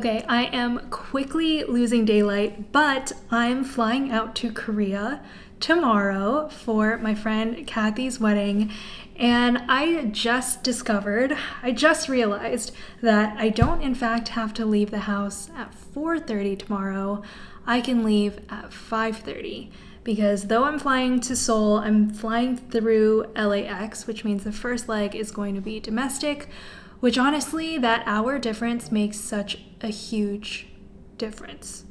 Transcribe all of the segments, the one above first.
Okay, I am quickly losing daylight, but I'm flying out to Korea tomorrow for my friend Kathy's wedding. And I just realized that I don't in fact have to leave the house at 4:30 tomorrow. I can leave at 5:30 because though I'm flying to Seoul, I'm flying through LAX, which means the first leg is going to be domestic, which honestly, that hour difference makes such a huge difference.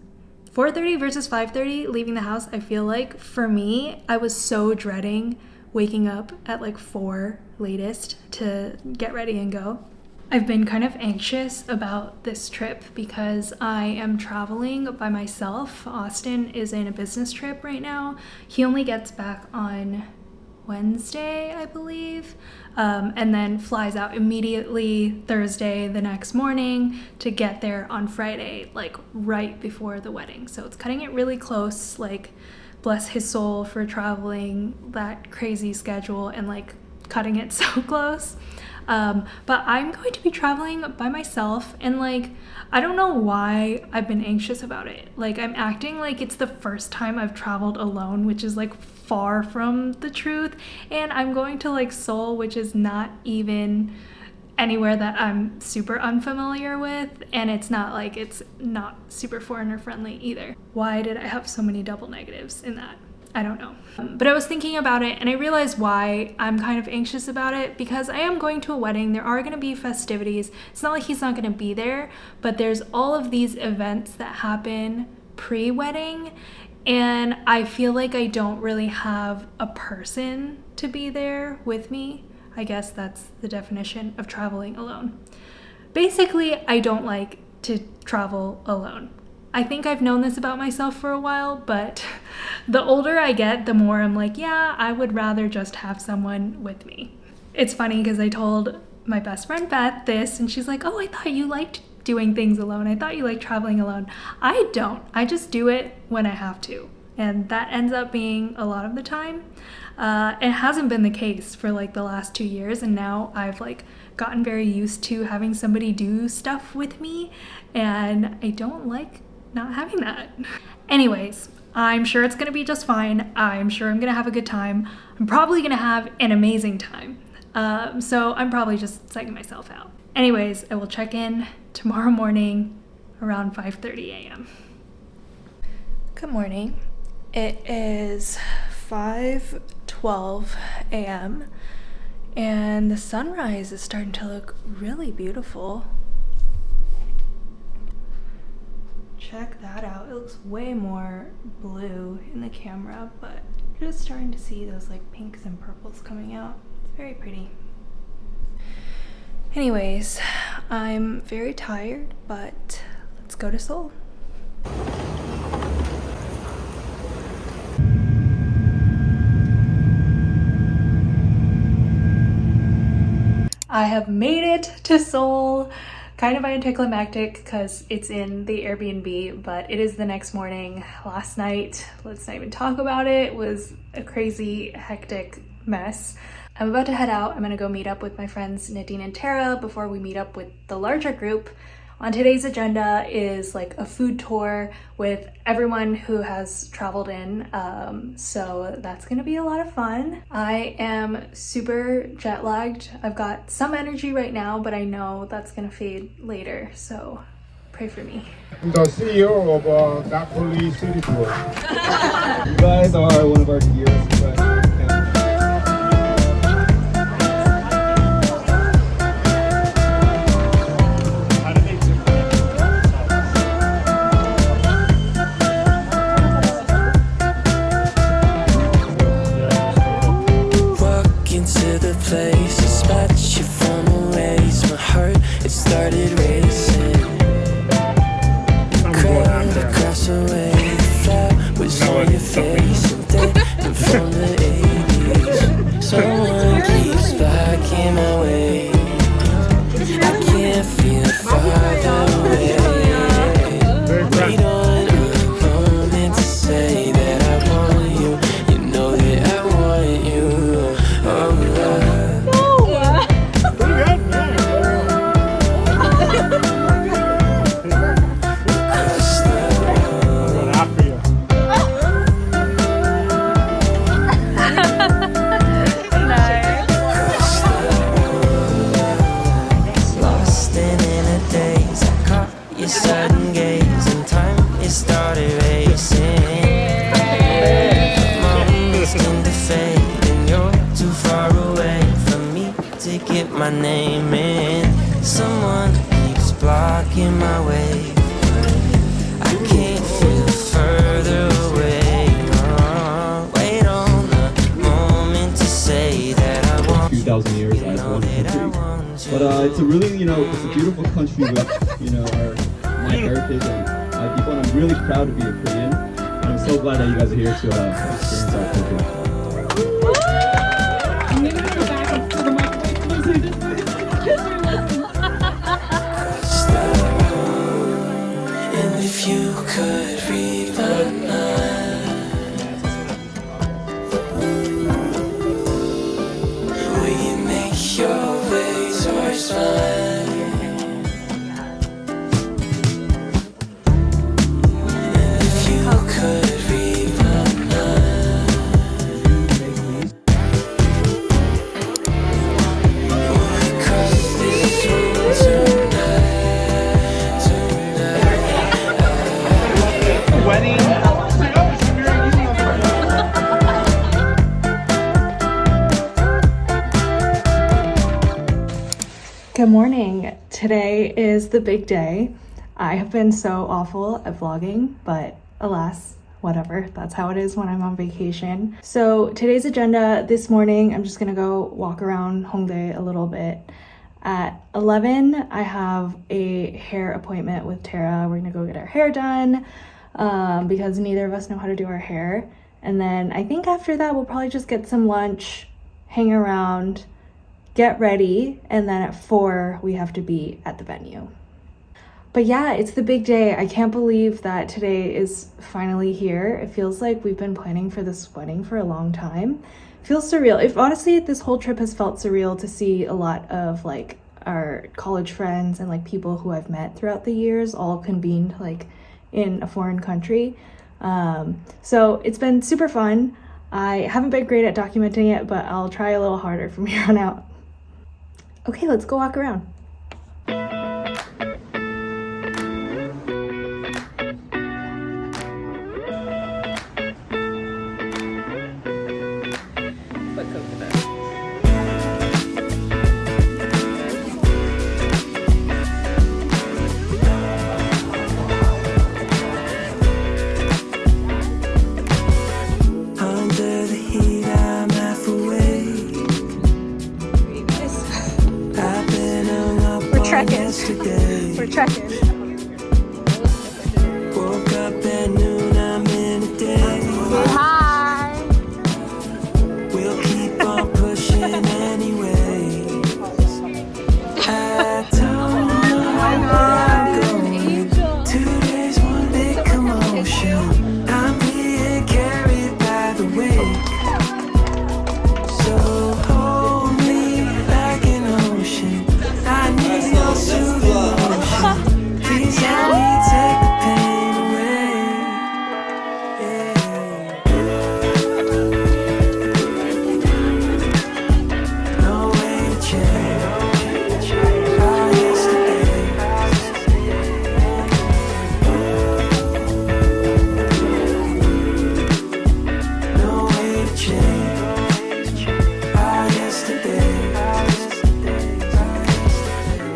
4:30 versus 5:30 leaving the house, I feel like for me, I was so dreading waking up at like 4 latest to get ready and go. I've been kind of anxious about this trip because I am traveling by myself. Austin is in a business trip right now. He only gets back on Wednesday, I believe, and then flies out immediately Thursday the next morning to get there on Friday, like right before the wedding. So it's cutting it really close, like bless his soul for traveling that crazy schedule and like cutting it so close. But I'm going to be traveling by myself, and like I don't know why I've been anxious about it. Like I'm acting like it's the first time I've traveled alone, which is like far from the truth. And I'm going to like Seoul, which is not even anywhere that I'm super unfamiliar with, and it's not super foreigner friendly either. Why did I have so many double negatives in that? I don't know. But I was thinking about it and I realized why I'm kind of anxious about it, because I am going to a wedding. There are going to be festivities. It's not like he's not going to be there, but there's all of these events that happen pre-wedding, and I feel like I don't really have a person to be there with me. I guess that's the definition of traveling alone. Basically, I don't like to travel alone. I think I've known this about myself for a while, but the older I get, the more I'm like, yeah, I would rather just have someone with me. It's funny because I told my best friend Beth this, and she's like, oh, I thought you liked doing things alone. I thought you liked traveling alone. I don't. I just do it when I have to. And that ends up being a lot of the time. It hasn't been the case for like the last 2 years, and now I've like gotten very used to having somebody do stuff with me, and I don't like not having that. Anyways, I'm sure it's gonna be just fine. I'm sure I'm gonna have a good time. I'm probably gonna have an amazing time. So I'm probably just psyching myself out. Anyways, I will check in tomorrow morning around 5:30 a.m. Good morning. It is 5:12 a.m. and the sunrise is starting to look really beautiful. Check that out. It looks way more blue in the camera, but you're just starting to see those like pinks and purples coming out. It's very pretty. Anyways, I'm very tired, but let's go to Seoul. I have made it to Seoul. Kind of anticlimactic because it's in the Airbnb, but it is the next morning. Last night, let's not even talk about it, was a crazy, hectic mess. I'm about to head out. I'm gonna go meet up with my friends Nadine and Tara before we meet up with the larger group. On today's agenda is like a food tour with everyone who has traveled in, so that's gonna be a lot of fun. I am super jet lagged. I've got some energy right now, but I know that's gonna fade later, so pray for me. I'm the CEO of Napoli City Tour. You guys are one of our dearest friends. Started racing, crowd across the way, that was on your face, and then from the 80s, someone keeps blocking my way, I can't feel farther away, wait on a moment to say that I want you, you know that I want you, alright. too far away from me to get my name in. Someone keeps blocking my way. I can't feel further away. Wait on the moment to say that I want 2,000 years as one country. But it's a really, it's a beautiful country with, my heritage and my people, and I'm really proud to be a Korean. And I'm so glad that you guys are here to experience our culture. I'm gonna go back up to the microphone closer just because you're listening. And if you could read my mind, will you make your way towards mine? And if you could read my mind, would we cross this road tonight? Wedding. Good morning. Today is the big day. I have been so awful at vlogging, but alas, whatever. That's how it is when I'm on vacation. So today's agenda, this morning, I'm just gonna go walk around Hongdae a little bit. At 11, I have a hair appointment with Tara. We're gonna go get our hair done because neither of us know how to do our hair. And then I think after that, we'll probably just get some lunch, hang around, get ready, and then at 4 we have to be at the venue. But yeah, it's the big day. I can't believe that today is finally here. It feels like we've been planning for this wedding for a long time. It feels surreal. If honestly, this whole trip has felt surreal to see a lot of like our college friends and like people who I've met throughout the years all convened like in a foreign country. So it's been super fun. I haven't been great at documenting it, but I'll try a little harder from here on out. Okay, let's go walk around. Under the heat, I'm half awake. I've been hung up We're on trekking. yesterday. We're trekking. Woke up at noon, I'm in a day. Hi. We'll keep on pushing anyway. I don't know where I'm going. 2 days, one big commotion. I'm being carried by the wake. So hold me like an ocean. I need your soothing motion. Please help me take the pain away. No way to change our yesterday. No way to change our yesterday.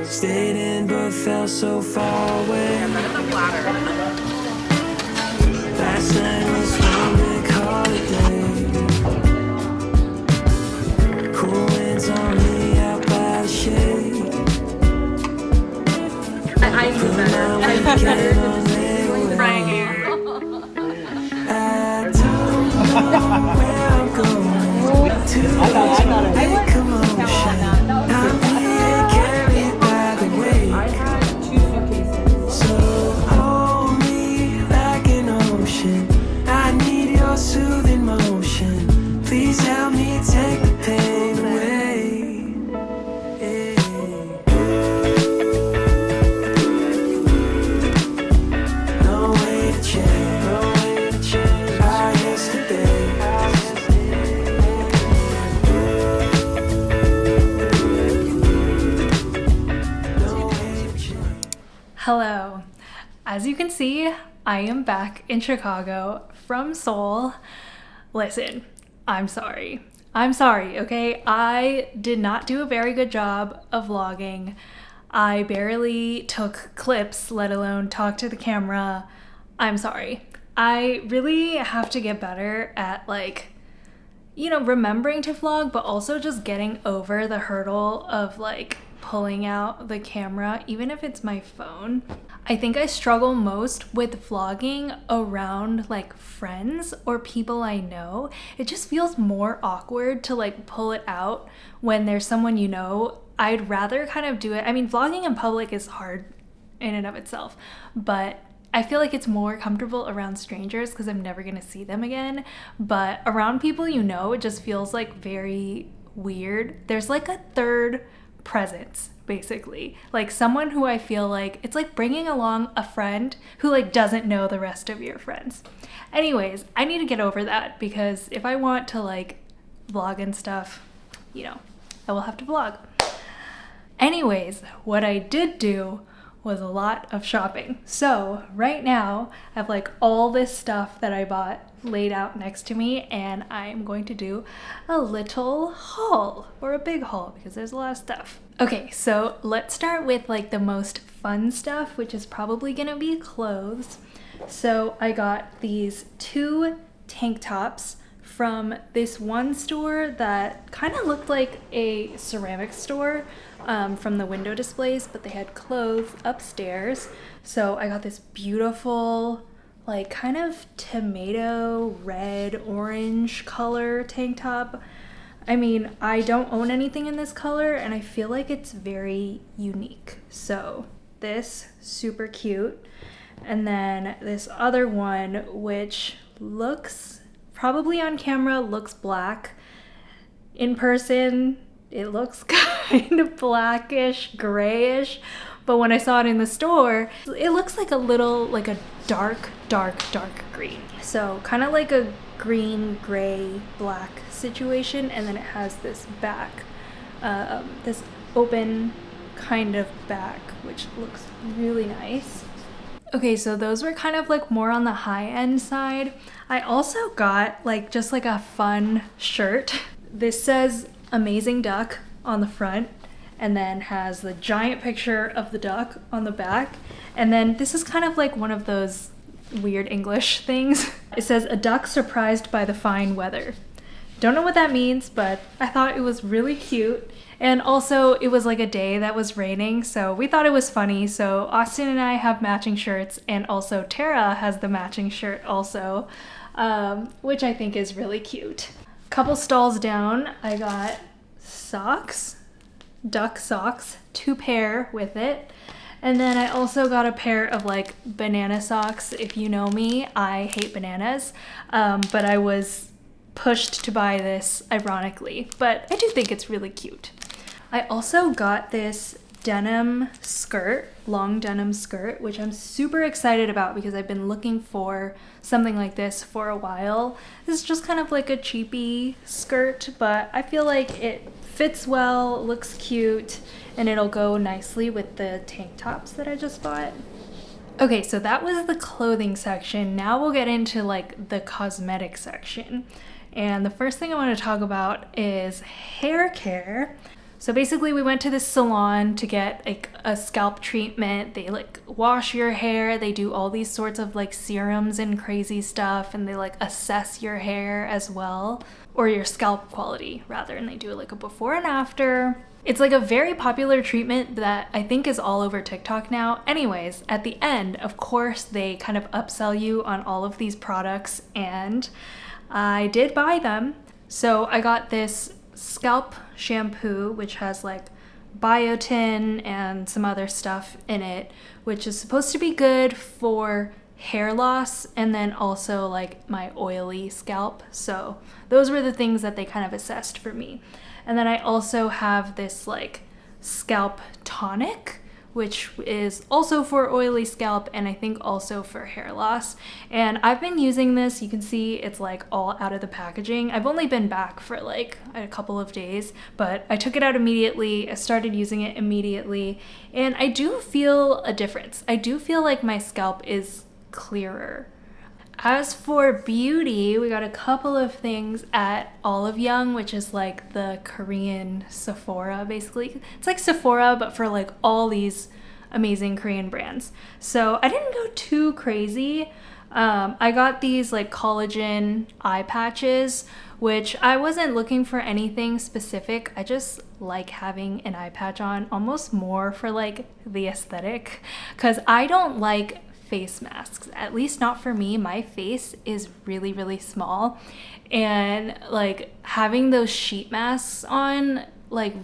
Stayed in but felt so far away. Last night was one big holiday. Cool winds on me out by the shade. I knew better. I don't know where I'm going. To big commotion. I'm being carried by the wake. So hold me like an ocean. I need your soothing motion. Please help me take the pain away. No way to change our yesterday. No way to change. Hello. As you can see, I am back in Chicago from Seoul. Listen, I'm sorry. I'm sorry, okay? I did not do a very good job of vlogging. I barely took clips, let alone talk to the camera. I'm sorry. I really have to get better at like, you know, remembering to vlog, but also just getting over the hurdle of like pulling out the camera, even if it's my phone. I think I struggle most with vlogging around like friends or people I know. It just feels more awkward to like pull it out when there's someone you know. I'd rather kind of do it. I mean, vlogging in public is hard in and of itself, but I feel like it's more comfortable around strangers because I'm never gonna see them again. But around people you know, it just feels like very weird. There's like a third presence, basically. Like someone who I feel like, it's like bringing along a friend who like doesn't know the rest of your friends. Anyways, I need to get over that because if I want to like vlog and stuff, you know, I will have to vlog. Anyways, what I did do was a lot of shopping. So right now I have like all this stuff that I bought laid out next to me, and I'm going to do a little haul, or a big haul, because there's a lot of stuff. Okay, so let's start with like the most fun stuff, which is probably gonna be clothes. So I got these 2 tank tops from this one store that kind of looked like a ceramic store from the window displays, but they had clothes upstairs. So I got this beautiful, like kind of tomato red orange color tank top. I mean, I don't own anything in this color and I feel like it's very unique. So this, super cute. And then this other one, which looks, probably on camera looks black. In person, it looks kind of blackish, grayish, but when I saw it in the store, it looks like a little, like a dark green. So kind of like a green, gray, black situation, and then it has this back, this open kind of back, which looks really nice. Okay, so those were kind of like more on the high end side. I also got like just like a fun shirt. This says Amazing Duck on the front, and then has the giant picture of the duck on the back. And then this is kind of like one of those weird English things. It says, a duck surprised by the fine weather. Don't know what that means, but I thought it was really cute. And also it was like a day that was raining, so we thought it was funny. So Austin and I have matching shirts, and also Tara has the matching shirt also, which I think is really cute. Couple stalls down, I got socks, duck socks, 2 pair with it. And then I also got a pair of like banana socks. If you know me, I hate bananas, but I was pushed to buy this ironically, but I do think it's really cute. I also got this denim skirt, long denim skirt, which I'm super excited about because I've been looking for something like this for a while. This is just kind of like a cheapy skirt, but I feel like it fits well, looks cute, and it'll go nicely with the tank tops that I just bought. Okay, so that was the clothing section. Now we'll get into like the cosmetic section. And the first thing I want to talk about is hair care. So basically we went to this salon to get like a scalp treatment. They like wash your hair. They do all these sorts of like serums and crazy stuff, and they like assess your hair as well, or your scalp quality rather. And they do like a before and after. It's like a very popular treatment that I think is all over TikTok now. Anyways, at the end, of course, they kind of upsell you on all of these products, and I did buy them. So I got this scalp shampoo, which has like biotin and some other stuff in it, which is supposed to be good for hair loss and then also like my oily scalp. So those were the things that they kind of assessed for me. And then I also have this like scalp tonic, which is also for oily scalp and I think also for hair loss. And I've been using this. You can see it's like all out of the packaging. I've only been back for like a couple of days, but I took it out immediately. I started using it immediately, and I do feel a difference. I do feel like my scalp is clearer. As for beauty, we got a couple of things at Olive Young, which is like the Korean Sephora, basically. It's like Sephora, but for like all these amazing Korean brands. So I didn't go too crazy. I got these like collagen eye patches, which I wasn't looking for anything specific. I just like having an eye patch on almost more for like the aesthetic, because I don't like face masks, at least not for me. My face is really small, and like having those sheet masks on like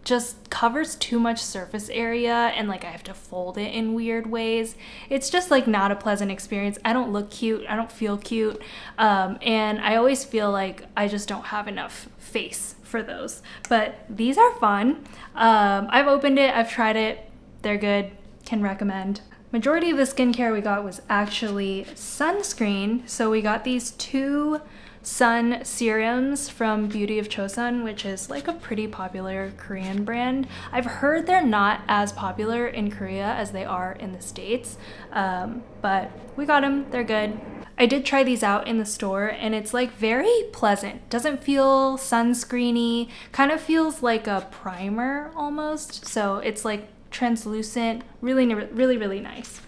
just covers too much surface area, and like I have to fold it in weird ways. It's just like not a pleasant experience. I don't look cute, I don't feel cute, and I always feel like I just don't have enough face for those. But these are fun. I've opened it, I've tried it, they're good, can recommend. Majority of the skincare we got was actually sunscreen. So we got these 2 sun serums from Beauty of Chosun, which is like a pretty popular Korean brand. I've heard they're not as popular in Korea as they are in the States, but we got them, they're good. I did try these out in the store, and it's like very pleasant. Doesn't feel sunscreeny, kind of feels like a primer almost. So it's like translucent, really nice.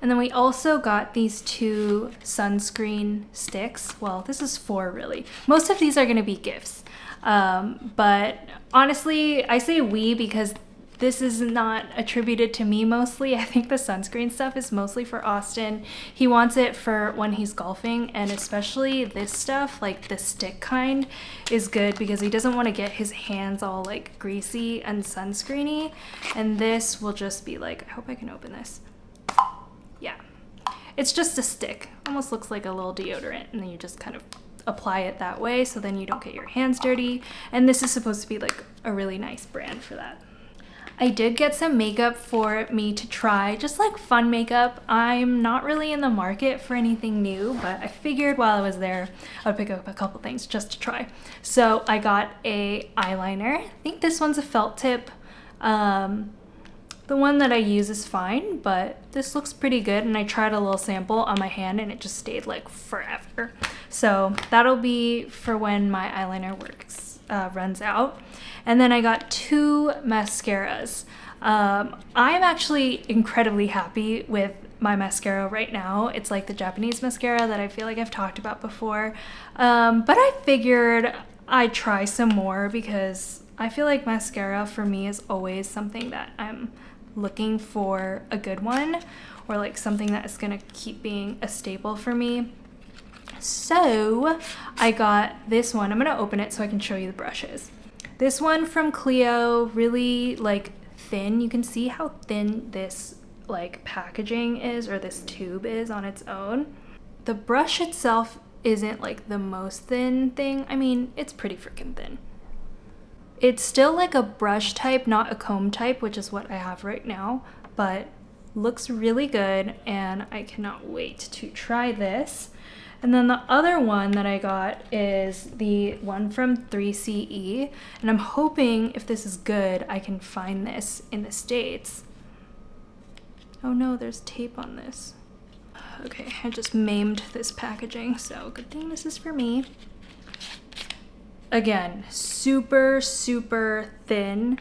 And then we also got these 2 sunscreen sticks. Well, this is 4 really. Most of these are going to be gifts, but honestly I say we because this is not attributed to me mostly. I think the sunscreen stuff is mostly for Austin. He wants it for when he's golfing, and especially this stuff, like the stick kind, is good because he doesn't want to get his hands all like greasy and sunscreeny. And this will just be like, I hope I can open this. Yeah, it's just a stick. Almost looks like a little deodorant, and then you just kind of apply it that way, so then you don't get your hands dirty. And this is supposed to be like a really nice brand for that. I did get some makeup for me to try, just like fun makeup. I'm not really in the market for anything new, but I figured while I was there, I would pick up a couple things just to try. So I got a eyeliner. I think this one's a felt tip. The one that I use is fine, but this looks pretty good, and I tried a little sample on my hand and it just stayed like forever. So that'll be for when my eyeliner runs out. And then I got 2 mascaras. I'm actually incredibly happy with my mascara right now. It's like the Japanese mascara that I feel like I've talked about before. But I figured I'd try some more because I feel like mascara for me is always something that I'm looking for a good one, or like something that is gonna keep being a staple for me. So I got this one. I'm gonna open it so I can show you the brushes. This one from Clio, really like thin. You can see how thin this like packaging is, or this tube is on its own. The brush itself isn't like the most thin thing. I mean, it's pretty freaking thin. It's still like a brush type, not a comb type, which is what I have right now, but looks really good, and I cannot wait to try this. And then the other one that I got is the one from 3CE, and I'm hoping if this is good, I can find this in the States. Oh no, there's tape on this. Okay, I just maimed this packaging, so good thing this is for me. Again, super thin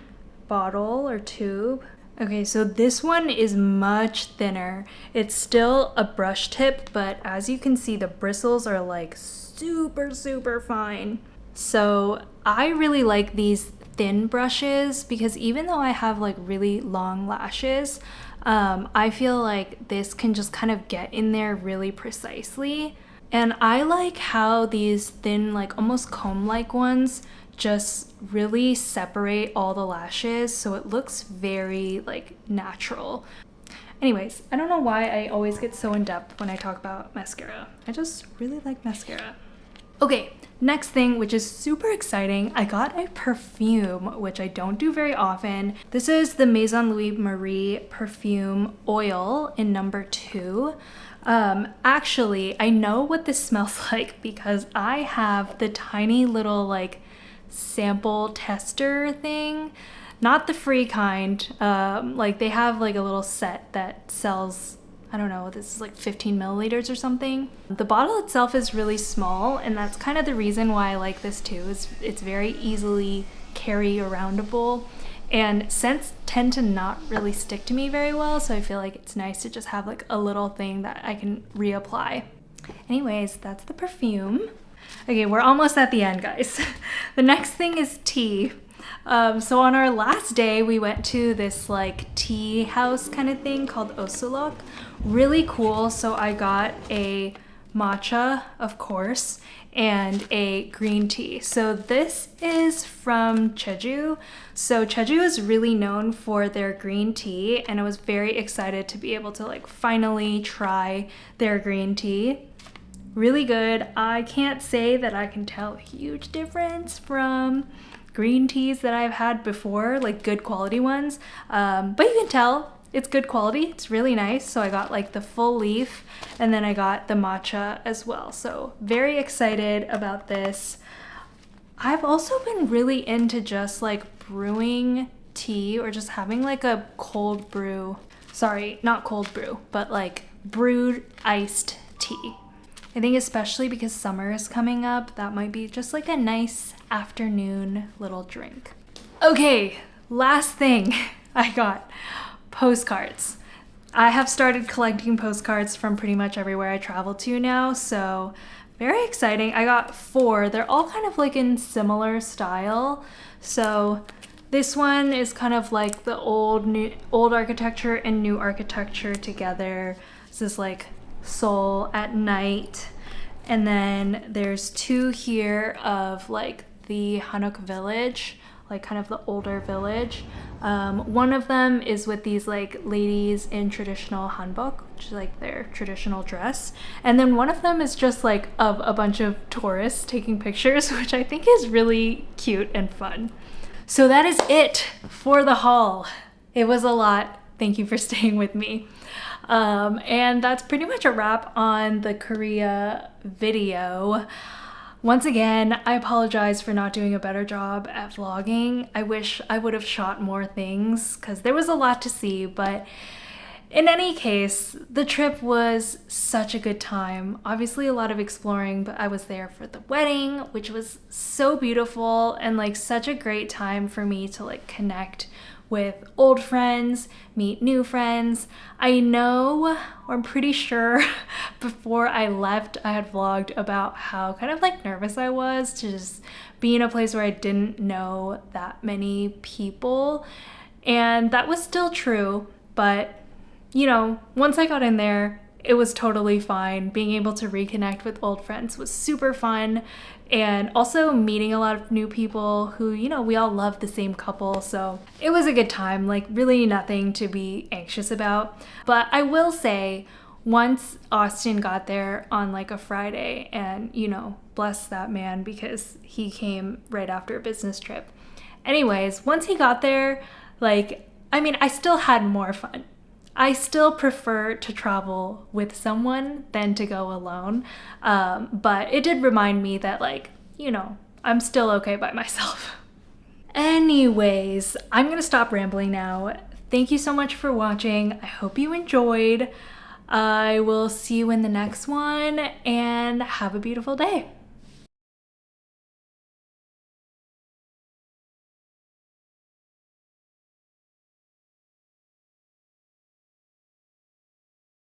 bottle or tube. Okay, so this one is much thinner. It's still a brush tip, but as you can see, the bristles are like super fine. So I really like these thin brushes because even though I have like really long lashes, I feel like this can just kind of get in there really precisely. And I like how these thin, like almost comb-like ones just really separate all the lashes, so it looks very like natural. Anyways, I don't know why I always get so in depth when I talk about mascara. I just really like mascara. Okay, next thing, which is super exciting, I got a perfume, which I don't do very often. This is the Maison Louis Marie perfume oil in number 2. Actually, I know what this smells like because I have the tiny little like sample tester thing, not the free kind. Like they have like a little set that sells I don't know, this is like 15 milliliters or something. The bottle itself is really small, and that's kind of the reason why I like this too, is it's very easily carry aroundable. And scents tend to not really stick to me very well, so I feel like it's nice to just have like a little thing that I can reapply. Anyways, that's the perfume. Okay, we're almost at the end, guys. The next thing is tea. So on our last day, we went to this like tea house kind of thing called Osulok. Really cool. So I got a matcha, of course, and a green tea. So this is from Jeju. So Jeju is really known for their green tea, and I was very excited to be able to like finally try their green tea. Really good. I can't say that I can tell a huge difference from green teas that I've had before, like good quality ones, but you can tell it's good quality. It's really nice. So I got like the full leaf, and then I got the matcha as well. So very excited about this. I've also been really into just like brewing tea, or just having like a cold brew, sorry, not cold brew, but like brewed iced tea. I think especially because summer is coming up, that might be just like a nice afternoon little drink. Okay, last thing I got, postcards. I have started collecting postcards from pretty much everywhere I travel to now, so very exciting. I got 4. They're all kind of like in similar style. So this one is kind of like the old architecture and new architecture together. This is like Seoul at night. And then there's 2 here of like the Hanok village, like kind of the older village. One of them is with these like ladies in traditional hanbok, which is like their traditional dress. And then one of them is just like of a bunch of tourists taking pictures, which I think is really cute and fun. So that is it for the haul. It was a lot. Thank you for staying with me. And that's pretty much a wrap on the Korea video. Once again, I apologize for not doing a better job at vlogging. I wish I would have shot more things because there was a lot to see, but in any case, the trip was such a good time. Obviously a lot of exploring, but I was there for the wedding, which was so beautiful and like such a great time for me to like connect with old friends, meet new friends. I know, or I'm pretty sure before I left, I had vlogged about how kind of like nervous I was to just be in a place where I didn't know that many people. And that was still true, but you know, once I got in there, it was totally fine. Being able to reconnect with old friends was super fun. And also meeting a lot of new people who, you know, we all love the same couple. So it was a good time, like really nothing to be anxious about. But I will say, once Austin got there on like a Friday, and, you know, bless that man because he came right after a business trip. Anyways, once he got there, like, I mean, I still had more fun. I still prefer to travel with someone than to go alone. But it did remind me that, like, you know, I'm still okay by myself. Anyways, I'm gonna stop rambling now. Thank you so much for watching. I hope you enjoyed. I will see you in the next one, and have a beautiful day.